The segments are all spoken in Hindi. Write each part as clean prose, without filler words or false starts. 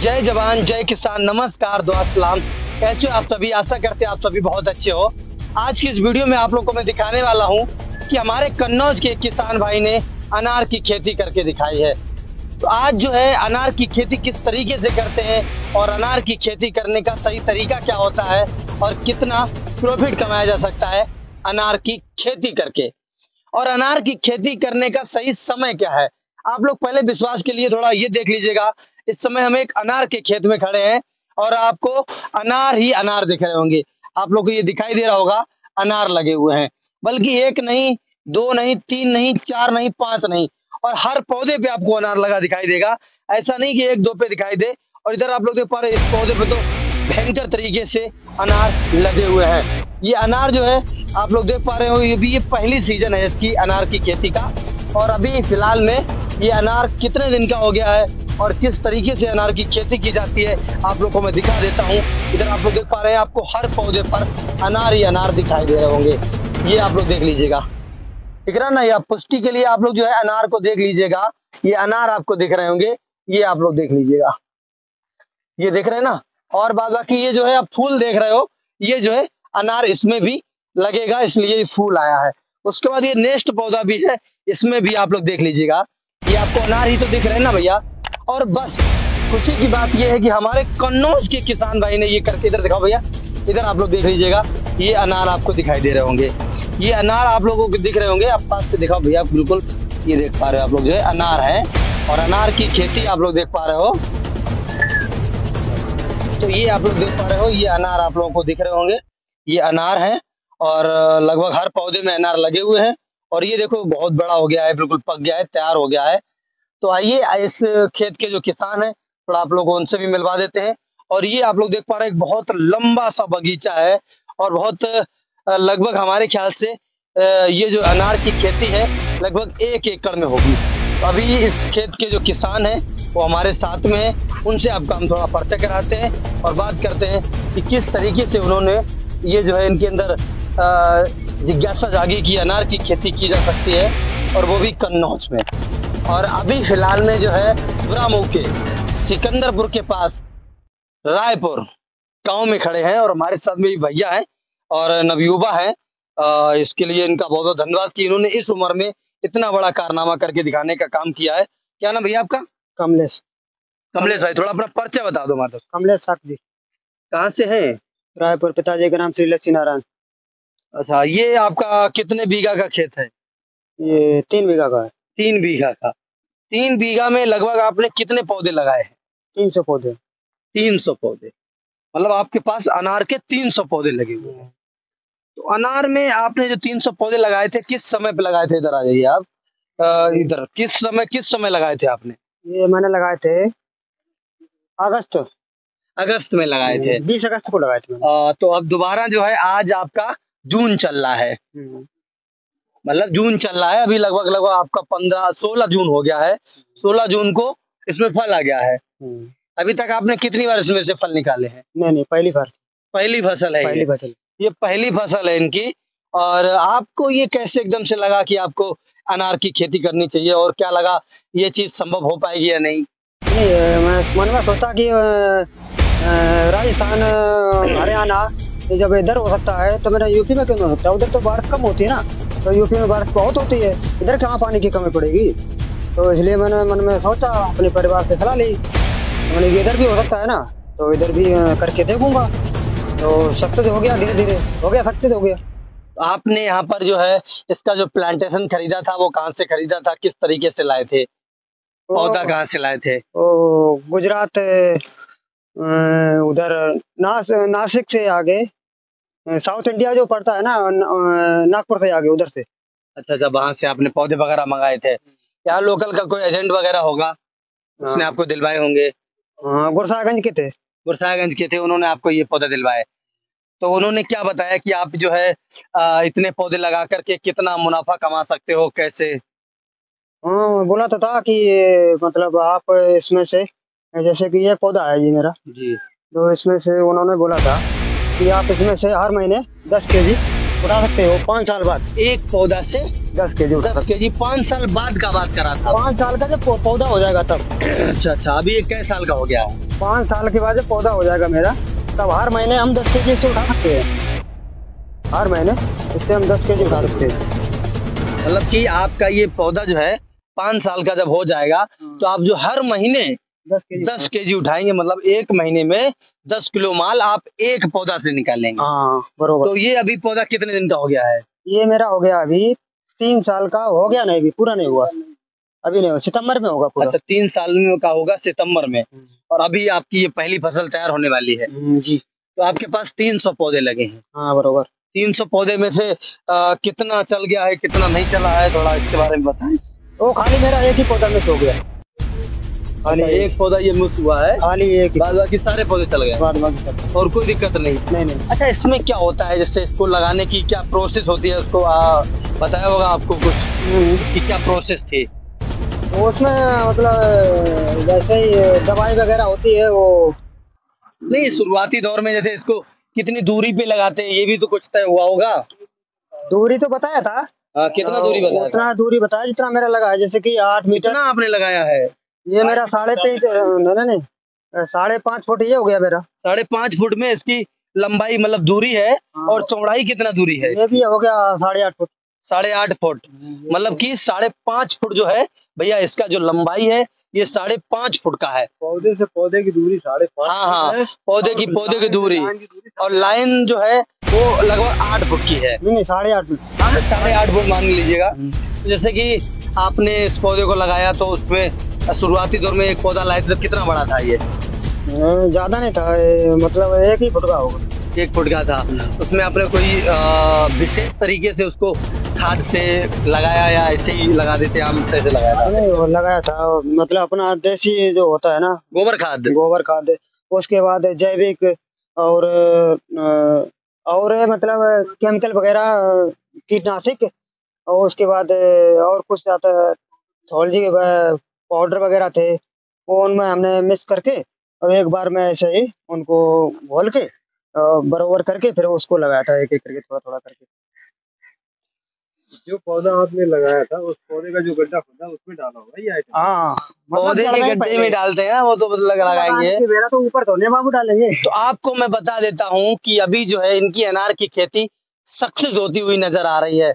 जय जवान जय किसान, नमस्कार दुआ सलाम। कैसे हो आप सभी? आशा करते हैं आप सभी बहुत अच्छे हो। आज की इस वीडियो में आप लोग को मैं दिखाने वाला हूं कि हमारे कन्नौज के किसान भाई ने अनार की खेती करके दिखाई है। तो आज जो है अनार की खेती किस तरीके से करते हैं और अनार की खेती करने का सही तरीका क्या होता है और कितना प्रॉफिट कमाया जा सकता है अनार की खेती करके, और अनार की खेती करने का सही समय क्या है। आप लोग पहले विश्वास के लिए थोड़ा ये देख लीजिएगा। इस समय हम एक अनार के खेत में खड़े हैं और आपको अनार ही अनार दिख रहे होंगे। आप लोग को ये दिखाई दे रहा होगा अनार लगे हुए हैं, बल्कि एक नहीं, दो नहीं, तीन नहीं, चार नहीं, पांच नहीं, और हर पौधे पे आपको अनार लगा दिखाई देगा। ऐसा नहीं कि एक दो पे दिखाई दे। और इधर आप लोग देख पा रहे हैं इस पौधे पे तो भयंकर तरीके से अनार लगे हुए हैं। ये अनार जो है आप लोग देख पा रहे हो, ये पहली सीजन है इसकी अनार की खेती का। और अभी फिलहाल में ये अनार कितने दिन का हो गया है और किस तरीके से अनार की खेती की जाती है आप लोग को मैं दिखा देता हूँ। इधर आप लोग देख पा रहे हैं आपको हर पौधे पर अनार ही अनार दिखाई दे रहे होंगे। ये आप लोग देख लीजिएगा, दिख रहा ना। ये पुष्टि के लिए आप लोग जो है अनार को देख लीजिएगा। ये अनार आपको दिख रहे होंगे, ये आप लोग देख लीजिएगा, ये देख रहे हैं ना। और बाद बाकी ये जो है आप फूल देख रहे हो, ये जो है अनार इसमें भी लगेगा, इसलिए ये फूल आया है। उसके बाद ये नेक्स्ट पौधा भी है, इसमें भी आप लोग देख लीजिएगा। ये आपको अनार ही तो दिख रहे हैं ना भैया। और बस खुशी की बात ये है कि हमारे कन्नौज के किसान भाई ने ये करके, इधर दिखाओ भैया, इधर आप लोग देख लीजिएगा। ये अनार आपको दिखाई दे रहे होंगे, ये अनार आप लोगों को दिख रहे होंगे। आप पास से दिखाओ भैया, बिल्कुल ये देख पा रहे हो आप लोग जो है अनार है, और अनार की खेती आप लोग देख पा रहे हो। तो ये आप लोग देख पा रहे हो, ये अनार आप लोगों को दिख रहे होंगे, ये अनार है। और लगभग हर पौधे में अनार लगे हुए हैं। और ये देखो बहुत बड़ा हो गया है, बिल्कुल पक गया है, तैयार हो गया है। तो आइए इस खेत के जो किसान है थोड़ा आप लोग उनसे भी मिलवा देते हैं। और ये आप लोग देख पा रहे हैं एक बहुत लंबा सा बगीचा है, और बहुत लगभग हमारे ख्याल से ये जो अनार की खेती है लगभग 1 एकड़ में होगी। तो अभी इस खेत के जो किसान हैं वो हमारे साथ में है, उनसे आपका हम थोड़ा परिचय कराते हैं और बात करते हैं कि किस तरीके से उन्होंने ये जो है इनके अंदर जिज्ञासा जागी कि अनार की खेती की जा सकती है, और वो भी कन्नौज में। और अभी फिलहाल में जो है बुरामऊ के सिकंदरपुर के पास रायपुर गांव में खड़े हैं, और हमारे साथ में भी भैया हैं और नवयुवा हैं। इसके लिए इनका बहुत बहुत धन्यवाद कि इन्होंने इस उम्र में इतना बड़ा कारनामा करके दिखाने का काम किया है। क्या नाम भैया आपका? कमलेश। कमलेश भाई, थोड़ा अपना परिचय बता दो हमारे। कमलेश साकजी। कहाँ से है? रायपुर। पिताजी का नाम श्री लक्ष्मी नारायण। अच्छा, ये आपका कितने बीघा का खेत है? ये 3 बीघा का है। 3 बीघा का। 3 बीघा में लगभग आपने कितने पौधे लगाए हैं? 300 पौधे। 300 पौधे, मतलब आपके पास अनार के 300 पौधे लगे हुए हैं। तो अनार में आपने जो 300 पौधे लगाए थे किस समय पे लगाए थे? इधर आ जाइए आप। इधर किस समय लगाए थे आपने? ये मैंने लगाए थे अगस्त में लगाए थे। 20 अगस्त को लगाए थे मैंने। तो अब दोबारा जो है आज आपका जून चल रहा है, मतलब जून चल रहा है अभी, लगभग लगभग आपका 16 जून हो गया है। 16 जून को इसमें फल आ गया है। अभी तक आपने कितनी बार इसमें से फल निकाले हैं? नहीं, पहली बार। पहली फसल है। पहली फसल। ये पहली फसल है इनकी। और आपको ये कैसे एकदम से लगा कि आपको अनार की खेती करनी चाहिए, और क्या लगा ये चीज संभव हो पाएगी या नहीं? नहीं, मैं मन में सोचा कि राजस्थान, हरियाणा जब इधर हो सकता है तो मेरा यूपी में क्यों नहीं हो सकता? उधर तो बारिश कम होती है ना, तो यूपी में बारिश बहुत होती है, इधर कहाँ पानी की कमी पड़ेगी। तो इसलिए मैंने मन में सोचा, अपने परिवार से सलाह ली, मैंने इधर भी हो सकता है ना, तो इधर भी करके देखूंगा। तो सक्सेस हो गया, धीरे धीरे हो गया, सक्सेस हो गया। आपने यहाँ पर जो है इसका जो प्लांटेशन खरीदा था वो कहाँ से खरीदा था, किस तरीके से लाए थे, पौधा कहाँ से लाए थे? गुजरात, उधर नासिक से आगे, साउथ इंडिया जो पड़ता है ना, नागपुर से आगे, उधर से। अच्छा, वहां से आपने पौधे वगैरह मंगाए थे। यहाँ लोकल का कोई एजेंट वगैरह होगा, उसने आपको दिलवाए होंगे? गुरसागंज के थे। गुरसागंज के थे, उन्होंने आपको ये पौधे दिलवाए। तो उन्होंने क्या बताया कि आप जो है इतने पौधे लगा करके कितना मुनाफा कमा सकते हो, कैसे? हाँ, बोला तो था कि मतलब आप इसमें से, जैसे कि ये पौधा है ये मेरा जी, तो इसमें से उन्होंने बोला था कि आप इसमें से हर महीने 10 केजी उठा सकते हो 5 साल बाद। एक पौधा से 10 kg उठा 10 सकते केजी 5 साल बाद का बात करा था। हो। 5 साल का जब पौधा हो जाएगा तब। अच्छा अच्छा, अभी ये कै साल का हो गया है? 5 साल के बाद जब पौधा हो जाएगा मेरा, तब हर महीने हम 10 kg से उठा सकते हैं। हर महीने इससे हम 10 kg उठा सकते हैं। मतलब कि आपका ये पौधा जो है 5 साल का जब हो जाएगा तो आप जो हर महीने 10 kg 10 केजी उठाएंगे, मतलब एक महीने में 10 किलो माल आप एक पौधा से निकालेंगे। हाँ बरोबर। तो ये अभी पौधा कितने दिन का हो गया है? ये मेरा हो गया अभी 3 साल का हो गया, नहीं अभी पूरा नहीं हुआ, अभी नहीं हुआ, सितंबर में होगा पूरा। अच्छा, 3 साल का होगा सितंबर में, और अभी आपकी ये पहली फसल तैयार होने वाली है। जी। तो आपके पास 300 पौधे लगे हैं। हाँ बरोबर। 300 पौधे में से कितना चल गया है, कितना नहीं चला है, थोड़ा इसके बारे में बताएं। वो खाली मेरा एक ही पौधा मिस हो गया। खाली अच्छा, एक पौधा ये मिस हुआ है, खाली एक ही। बाद बाकी सारे पौधे चल गए बाद बाकी सब और कोई दिक्कत नहीं। नहीं। अच्छा, इसमें क्या होता है, जैसे इसको लगाने की क्या प्रोसेस होती है, उसको बताया होगा आपको कुछ, इसकी क्या प्रोसेस थी? तो उसमें मतलब जैसे ही दवाई वगैरह होती है वो। नहीं, शुरुआती दौर में जैसे इसको कितनी दूरी पे लगाते हैं, ये भी तो कुछ तय हुआ होगा। दूरी तो बताया था। कितना दूरी बताया था? उतना दूरी बताया जितना मेरा लगा है, जैसे कि 8 मीटर। कितना आपने लगाया है? ये मेरा 3.5 नहीं 5.5 फुट ये हो गया मेरा। 5.5 फुट में इसकी लंबाई मतलब दूरी है, और चौड़ाई कितना दूरी है? ये भी हो गया 8.5 फुट। 8.5 फुट, मतलब कि 5.5 फुट जो है भैया, इसका जो लंबाई है ये 5.5 फुट का है। पौधे से पौधे की दूरी 5.5। हाँ, पौधे की दूरी, और लाइन जो है वो लगभग 8 फुट की है। नहीं 8.5 फुट। हाँ, 8.5 फुट मान लीजिएगा। जैसे कि आपने इस पौधे को लगाया तो उसमें शुरुआती दौर में एक पौधा लाए थे, तो कितना बड़ा था ये? ज्यादा नहीं था, मतलब 1 ही फुट का होगा। 1 फुट का था। उसमें आपने कोई विशेष तरीके से उसको खाद से लगाया, या ऐसे ही लगा देते हम से लगाया था? नहीं वो लगाया था, मतलब अपना देसी जो होता है ना, गोबर खाद, उसके बाद जैविक और मतलब केमिकल वगैरह, कीटनाशक, और उसके बाद और कुछ आता है, थोड़ी पाउडर वगैरह थे, वो उनमें हमने मिक्स करके और एक बार में ऐसे ही उनको घोल के बरोबर करके फिर उसको लगाया था, एक एक करके थोड़ा थोड़ा करके। जो पौधा आपने लगाया था उस पौधे का जो गड्ढा खुदा उसमें डाला होगा ये आइटम। हाँ पौधे के गड्ढे में डालते हैं वो तो लगाएंगे, मेरा तो ऊपर धोने बाबू डालेंगे। तो आपको मैं बता देता हूँ कि अभी जो है इनकी अनार की खेती सक्सेस होती हुई नजर आ रही है।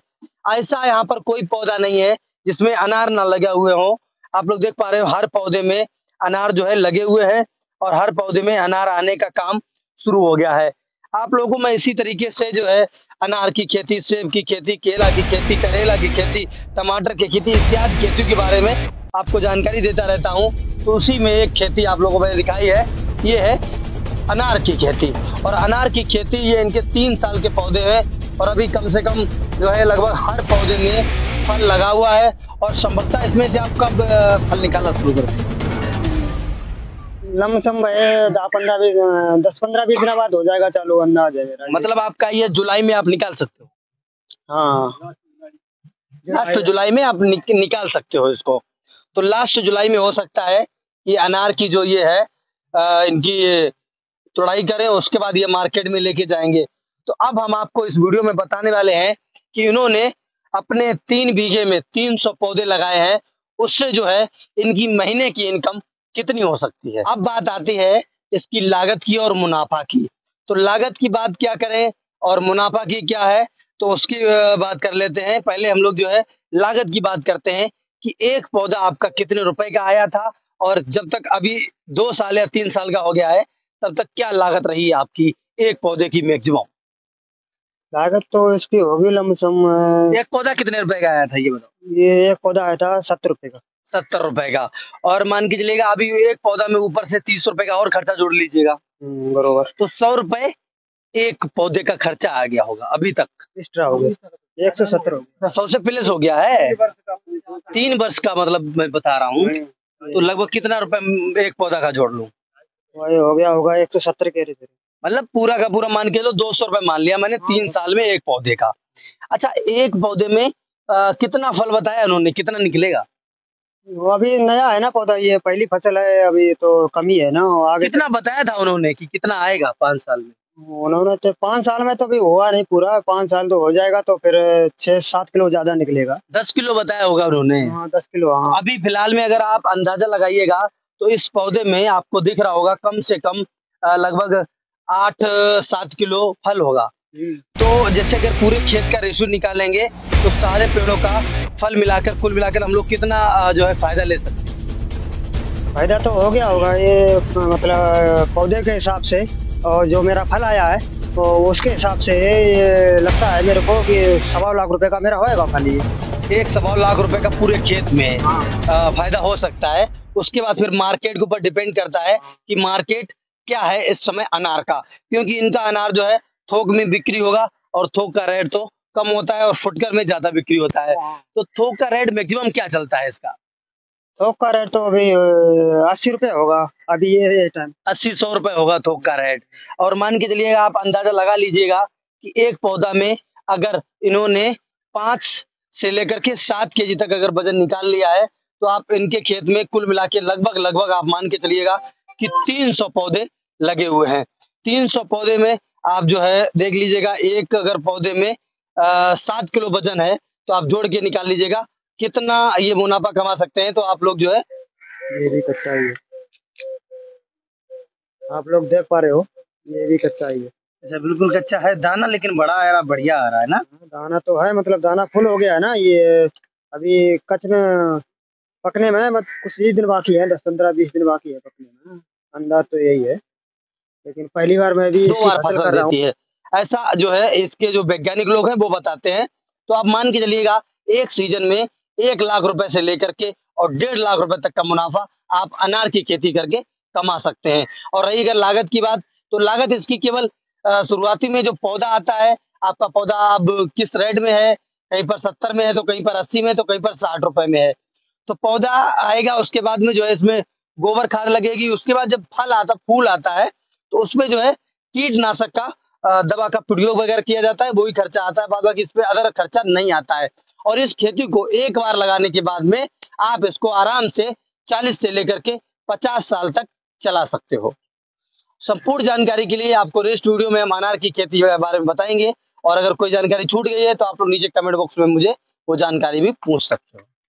ऐसा यहाँ पर कोई पौधा नहीं है जिसमें अनार ना लगे हुए हो। आप लोग देख पा रहे हो हर पौधे में अनार जो है लगे हुए हैं, और हर पौधे में अनार आने का काम शुरू हो गया है। आप लोगों को मैं इसी तरीके से जो है अनार की खेती, सेब की खेती, केला की खेती, करेला की खेती, टमाटर की खेती इत्यादि खेतियों के बारे में आपको जानकारी देता रहता हूँ। तो उसी में एक खेती आप लोगों को मैंने दिखाई है, ये है अनार की खेती। और अनार की खेती ये इनके 3 साल के पौधे हैं, और अभी कम से कम जो है लगभग हर पौधे में फल लगा हुआ है। और संभवतः इसमें से आप कब फल निकालना शुरू करें? लमसम 10-15-20 दिन बाद हो जाएगा चालू, अंदाज है मेरा। मतलब आपका ये जुलाई में आप निकाल सकते हो? हाँ, लास्ट जुलाई में आप निकाल सकते हो इसको। तो लास्ट जुलाई में हो सकता है ये अनार की जो ये है इनकी तुड़ाई करें, उसके बाद ये मार्केट में लेके जाएंगे। तो अब हम आपको इस वीडियो में बताने वाले हैं कि इन्होंने अपने 3 बीघे में 300 पौधे लगाए हैं, उससे जो है इनकी महीने की इनकम कितनी हो सकती है। अब बात आती है इसकी लागत की और मुनाफा की। तो लागत की बात क्या करें और मुनाफा की क्या है, तो उसकी बात कर लेते हैं। पहले हम लोग जो है लागत की बात करते हैं कि एक पौधा आपका कितने रुपए का आया था, और जब तक अभी 2 साल या 3 साल का हो गया है तब तक क्या लागत रही है आपकी एक पौधे की मैक्सिमम? लागत तो इसकी होगी लमसम। एक पौधा कितने रुपए का आया था ये बताओ? ये एक पौधा आया था 70 रुपए का। 70 रुपए का। और मान के चलिएगा अभी एक पौधा में ऊपर से 30 रुपए का और खर्चा जोड़ लीजिएगा, बरोबर, तो 100 रुपए एक पौधे का खर्चा आ गया होगा अभी तक। एक्स्ट्रा हो गया, 170 हो गया। 100 से प्लस हो गया है। 3 वर्ष का मतलब मैं बता रहा हूँ, तो लगभग कितना रुपए एक पौधा का जोड़ लूं? वही हो गया होगा 170 कह रहे थे। मतलब पूरा का पूरा मान के लो 200 रुपए मान लिया मैंने 3 साल में एक पौधे का। अच्छा, एक पौधे में कितना फल बताया उन्होंने, कितना निकलेगा? वो अभी नया है ना पौधा, ये पहली फसल है, अभी तो कमी है ना, आगे कितना बताया था उन्होंने कि कितना आएगा 5 साल में? उन्होंने तो 5 साल में तो भी हुआ नहीं पूरा, 5 साल तो हो जाएगा तो फिर 6-7 किलो ज्यादा निकलेगा। 10 किलो बताया होगा उन्होंने। हाँ 10 किलो, हाँ। अभी फिलहाल में अगर आप अंदाजा लगाइएगा तो इस पौधे में आपको दिख रहा होगा कम से कम लगभग 8-7 किलो फल होगा। तो जैसे अगर पूरे खेत का रेशियो निकालेंगे तो सारे पेड़ों का फल मिलाकर कुल मिलाकर हम लोग कितना जो है फायदा ले सकते हैं। फायदा तो हो गया होगा ये, मतलब पौधे के हिसाब से और जो मेरा फल आया है तो उसके हिसाब से ये लगता है मेरे को कि 1.25 लाख रुपए का मेरा होएगा फल ये। 1.25 लाख रुपए का पूरे खेत में फायदा हो सकता है। उसके बाद फिर मार्केट के ऊपर डिपेंड करता है कि मार्केट क्या है इस समय अनार का, क्योंकि इनका अनार जो है थोक में बिक्री होगा और थोक का रेट तो कम होता है और फुटकर में ज्यादा बिक्री होता है। तो थोक का रेट मैक्सिमम क्या चलता है इसका? थोक का रेट तो अभी 80 रुपए होगा अभी ये टाइम। 80-100 रुपए होगा थोक का रेट। और मान के चलिएगा आप अंदाजा लगा लीजिएगा कि एक पौधा में अगर इन्होंने 5 से लेकर के 7 केजी तक अगर वजन निकाल लिया है तो आप इनके खेत में कुल मिला के लगभग लगभग आप मान के चलिएगा कि 300 पौधे लगे हुए हैं। 300 पौधे में आप जो है देख लीजिएगा, एक अगर पौधे में 7 किलो वजन है तो आप जोड़ के निकाल लीजिएगा कितना ये मुनाफा कमा सकते हैं। तो आप लोग जो है ये भी कच्चा ही है, आप लोग देख पा रहे हो, ये भी कच्चा ही है। अच्छा बिल्कुल कच्चा है, दाना लेकिन बड़ा आ रहा, बढ़िया आ रहा है ना। दाना तो है, मतलब दाना फुल हो गया है ना ये। अभी कच्च में पकने में कुछ ही दिन बाकी है, 10-15-20 दिन बाकी है पकने में। अंदाज तो यही है, लेकिन पहली बार मैं भी दो इसकी बार फसल फसल कर रहा हूँ। देती है ऐसा जो है इसके जो वैज्ञानिक लोग हैं वो बताते हैं। तो आप मान के चलिएगा एक सीजन में 1 लाख रुपए से लेकर के और 1.5 लाख रुपए तक का मुनाफा आप अनार की खेती करके कमा सकते हैं। और रही अगर लागत की बात, तो लागत इसकी केवल शुरुआती में जो पौधा आता है, आपका पौधा अब किस रेट में है, कहीं पर 70 में है तो कहीं पर 80 में तो कहीं पर 60 रुपए में है। तो पौधा आएगा उसके बाद में जो है इसमें गोबर खाद लगेगी। उसके बाद जब फूल आता है तो उसमें जो है कीटनाशक का दवा का प्रयोग वगैरह किया जाता है, वही खर्चा आता है, बाद बाकी इस पे अदर खर्चा नहीं आता है। और इस खेती को एक बार लगाने के बाद में आप इसको आराम से 40 से लेकर के 50 साल तक चला सकते हो। संपूर्ण जानकारी के लिए आपको नेक्स्ट वीडियो में हम अनार की खेती के बारे में बताएंगे। और अगर कोई जानकारी छूट गई है तो आप लोग नीचे कमेंट बॉक्स में मुझे वो जानकारी भी पूछ सकते हो।